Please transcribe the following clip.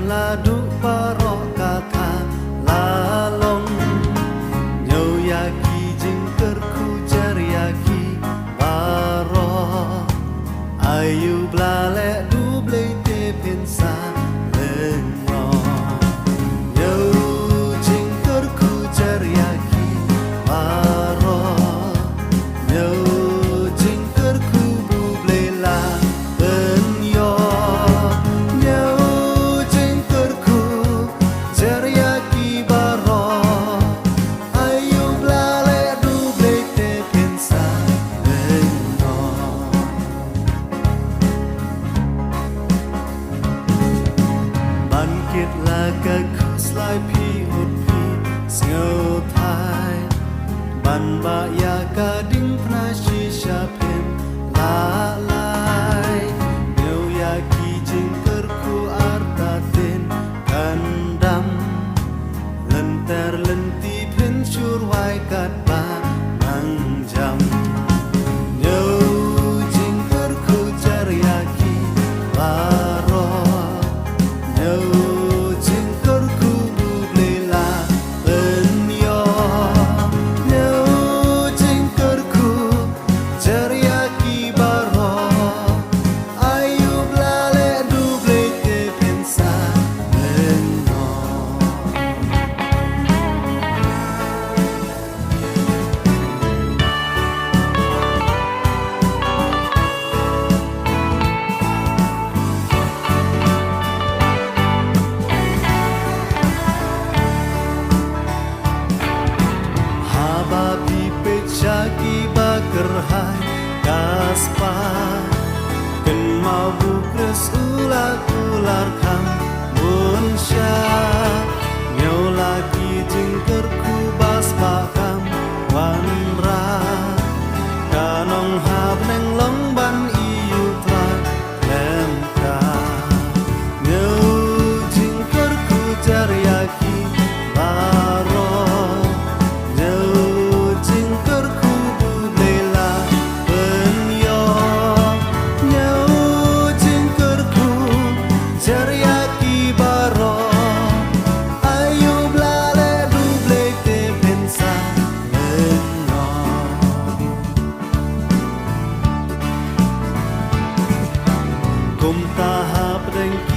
ladu parok kata lalong nyau yaki jingkerku jariaki parok ayu blalek dublei te pensa lengo nyau jingkerku jariaki parok nyau jingkerku bublei la benyo nyau jingkerku jariaki parok ayu blalek dublei te pensa lengo bangkit laga kuslai pi ut pi sngau thai ban ba ya gading pna shisha pen la lai nyau yaki jingkerku artatin kandam lenter lenti pen surwai kat ba nang jam nyau jingkerku jariaki laro nyau jingkerku bublei la benyo nyau jingkerku jariaki baro ayu blalek dublei te pensa lengo haba pipet syaki bakerhai kaspa ken mau bukres ular ular kam bunsya nyau lagi jingkerku bas pakam wanra kanong hab neng longban iu tlak lemka nyau jingkerku jariaki baro nyau jingkerku bublei la benyo nyau jingkerku jariaki baro ayu blalek dublei te pensa lengo kum tahap dengki